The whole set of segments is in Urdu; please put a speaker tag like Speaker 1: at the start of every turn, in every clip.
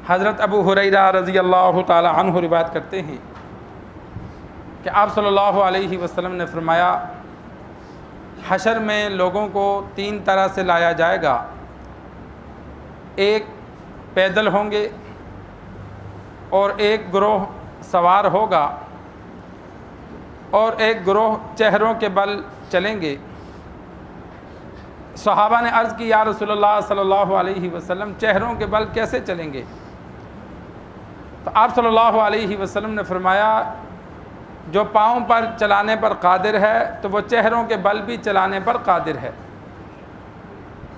Speaker 1: حضرت ابو ہریرہ رضی اللہ تعالی عنہ روایت کرتے ہیں کہ آپ صلی اللہ علیہ وسلم نے فرمایا، حشر میں لوگوں کو 3 طرح سے لایا جائے گا۔ ایک پیدل ہوں گے اور ایک گروہ سوار ہوگا اور ایک گروہ چہروں کے بل چلیں گے۔ صحابہ نے عرض کی، یا رسول اللہ صلی اللہ علیہ وسلم، چہروں کے بل کیسے چلیں گے؟ تو آپ صلی اللہ علیہ وسلم نے فرمایا، جو پاؤں پر چلانے پر قادر ہے تو وہ چہروں کے بل بھی چلانے پر قادر ہے،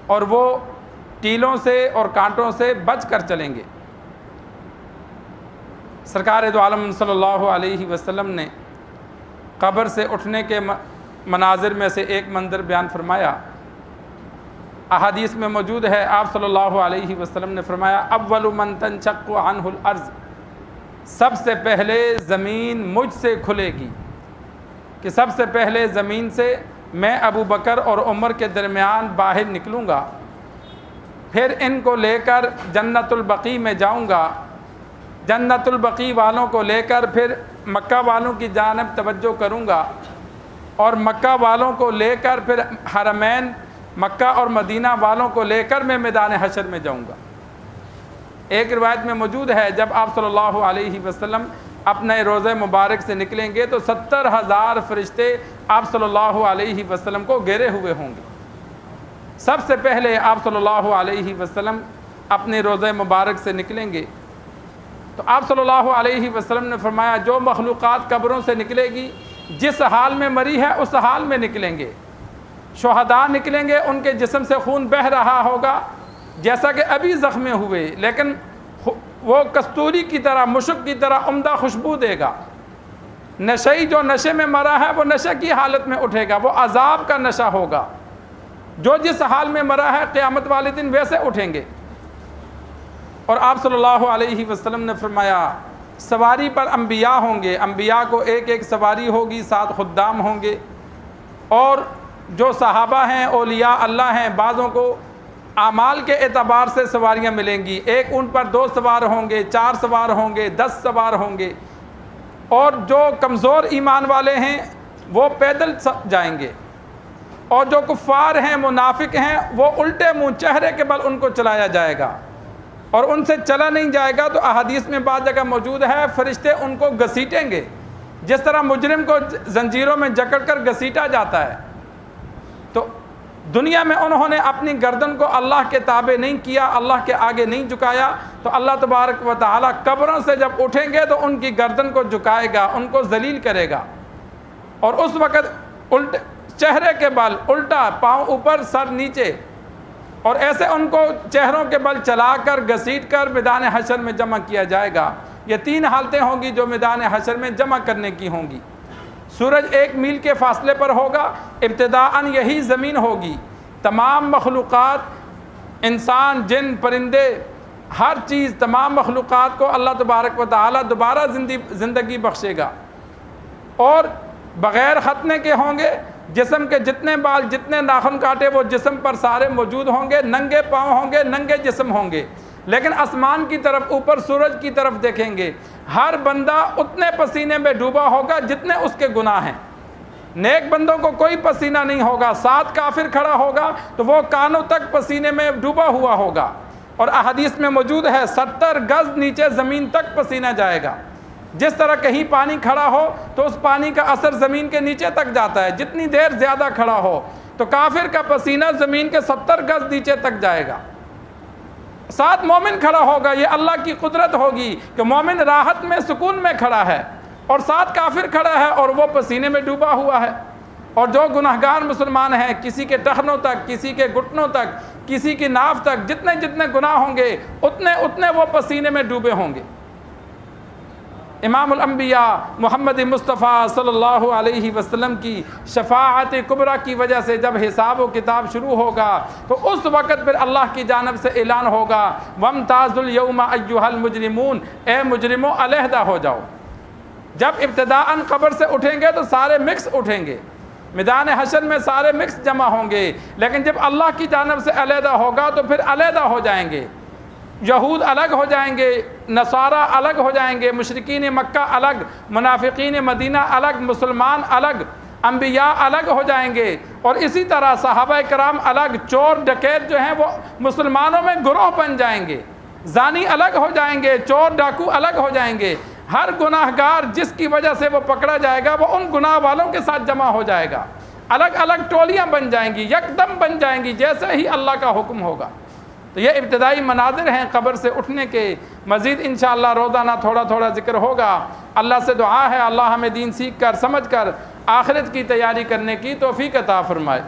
Speaker 1: اور وہ ٹیلوں سے اور کانٹوں سے بچ کر چلیں گے۔ سرکار دو عالم صلی اللہ علیہ وسلم نے قبر سے اٹھنے کے مناظر میں سے ایک منظر بیان فرمایا۔ احادیث میں موجود ہے، آپ صلی اللہ علیہ وسلم نے فرمایا، اول من تنشق عنہ الارض، سب سے پہلے زمین مجھ سے کھلے گی، کہ سب سے پہلے زمین سے میں ابو بکر اور عمر کے درمیان باہر نکلوں گا، پھر ان کو لے کر جنت البقیع میں جاؤں گا، جنت البقیع والوں کو لے کر پھر مکہ والوں کی جانب توجہ کروں گا، اور مکہ والوں کو لے کر پھر حرمین مکہ اور مدینہ والوں کو لے کر میں میدان حشر میں جاؤں گا۔ ایک روایت میں موجود ہے، جب آپ صلی اللہ علیہ وسلم اپنے روضہ مبارک سے نکلیں گے تو 70,000 فرشتے آپ صلی اللہ علیہ وسلم کو گھیرے ہوئے ہوں گے۔ سب سے پہلے آپ صلی اللہ علیہ وسلم اپنے روضہ مبارک سے نکلیں گے تو آپ صلی اللہ علیہ وسلم نے فرمایا، جو مخلوقات قبروں سے نکلے گی، جس حال میں مری ہے اس حال میں نکلیں گے۔ شہداء نکلیں گے، ان کے جسم سے خون بہہ رہا ہوگا جیسا کہ ابھی زخمی ہوئے، لیکن وہ کستوری کی طرح، مشک کی طرح عمدہ خوشبو دے گا۔ نشئی جو نشے میں مرا ہے وہ نشے کی حالت میں اٹھے گا، وہ عذاب کا نشہ ہوگا۔ جو جس حال میں مرا ہے قیامت والے دن ویسے اٹھیں گے۔ اور آپ صلی اللہ علیہ وسلم نے فرمایا، سواری پر انبیاء ہوں گے، انبیاء کو ایک ایک سواری ہوگی، 7 خدام ہوں گے، اور جو صحابہ ہیں، اولیاء اللہ ہیں، بعضوں کو اعمال کے اعتبار سے سواریاں ملیں گی، ایک اونٹ پر 2 سوار ہوں گے، 4 سوار ہوں گے، 10 سوار ہوں گے، اور جو کمزور ایمان والے ہیں وہ پیدل جائیں گے، اور جو کفار ہیں، منافق ہیں، وہ الٹے منہ چہرے کے بل ان کو چلایا جائے گا، اور ان سے چلا نہیں جائے گا۔ تو احادیث میں بعض جگہ موجود ہے، فرشتے ان کو گھسیٹیں گے، جس طرح مجرم کو زنجیروں میں جکڑ کر گھسیٹا جاتا ہے۔ تو دنیا میں انہوں نے اپنی گردن کو اللہ کے تابع نہیں کیا، اللہ کے آگے نہیں جھکایا، تو اللہ تبارک و تعالی قبروں سے جب اٹھیں گے تو ان کی گردن کو جھکائے گا، ان کو ذلیل کرے گا، اور اس وقت چہرے کے بل الٹا، پاؤں اوپر سر نیچے، اور ایسے ان کو چہروں کے بل چلا کر گھسیٹ کر میدان حشر میں جمع کیا جائے گا۔ یہ 3 حالتیں ہوں گی جو میدان حشر میں جمع کرنے کی ہوں گی۔ سورج 1 میل کے فاصلے پر ہوگا، ابتداءً یہی زمین ہوگی، تمام مخلوقات، انسان، جن، پرندے، ہر چیز، تمام مخلوقات کو اللہ تبارک و تعالی دوبارہ زندگی بخشے گا، اور بغیر ختنے کے ہوں گے۔ جسم کے جتنے بال، جتنے ناخن کاٹے وہ جسم پر سارے موجود ہوں گے، ننگے پاؤں ہوں گے، ننگے جسم ہوں گے، لیکن آسمان کی طرف، اوپر سورج کی طرف دیکھیں گے، ہر بندہ اتنے پسینے میں ڈوبا ہوگا جتنے اس کے گناہ ہیں۔ نیک بندوں کو کوئی پسینہ نہیں ہوگا، 7 کافر کھڑا ہوگا تو وہ کانوں تک پسینے میں ڈوبا ہوا ہوگا، اور احادیث میں موجود ہے 70 گز نیچے زمین تک پسینہ جائے گا۔ جس طرح کہیں پانی کھڑا ہو تو اس پانی کا اثر زمین کے نیچے تک جاتا ہے، جتنی دیر زیادہ کھڑا ہو تو کافر کا پسینہ زمین کے 70 گز نیچے تک جائے گا۔ 7 مومن کھڑا ہوگا، یہ اللہ کی قدرت ہوگی کہ مومن راحت میں، سکون میں کھڑا ہے، اور 7 کافر کھڑا ہے اور وہ پسینے میں ڈوبا ہوا ہے۔ اور جو گناہگار مسلمان ہیں، کسی کے ٹخنوں تک، کسی کے گھٹنوں تک، کسی کی ناف تک، جتنے جتنے گناہ ہوں گے اتنے وہ پسینے میں ڈوبے ہوں گے۔ امام الانبیاء محمد مصطفیٰ صلی اللہ علیہ وسلم کی شفاعت کبریٰ کی وجہ سے جب حساب و کتاب شروع ہوگا تو اس وقت پھر اللہ کی جانب سے اعلان ہوگا، وَامْتَازُوا الْيَوْمَ أَيُّهَا الْمُجْرِمُونَ، اے مجرموں علیحدہ ہو جاؤ۔ جب ابتداءً قبر سے اٹھیں گے تو سارے مکس اٹھیں گے، میدان حشر میں سارے مکس جمع ہوں گے، لیکن جب اللہ کی جانب سے علیحدہ ہوگا تو پھر علیحدہ ہو جائیں گے۔ یہود الگ ہو جائیں گے، نصارہ الگ ہو جائیں گے، مشرکین مکہ الگ، منافقین مدینہ الگ، مسلمان الگ، انبیاء الگ ہو جائیں گے، اور اسی طرح صحابہ کرام الگ، چور ڈکیت جو ہیں وہ مسلمانوں میں گروہ بن جائیں گے، زانی الگ ہو جائیں گے، چور ڈاکو الگ ہو جائیں گے، ہر گناہ گار جس کی وجہ سے وہ پکڑا جائے گا وہ ان گناہ والوں کے ساتھ جمع ہو جائے گا، الگ الگ ٹولیاں بن جائیں گی، یکدم بن جائیں گی جیسے ہی اللہ کا حکم ہوگا۔ تو یہ ابتدائی مناظر ہیں قبر سے اٹھنے کے، مزید انشاءاللہ روزانہ تھوڑا تھوڑا ذکر ہوگا۔ اللہ سے دعا ہے اللہ ہمیں دین سیکھ کر سمجھ کر آخرت کی تیاری کرنے کی توفیق عطا فرمائے۔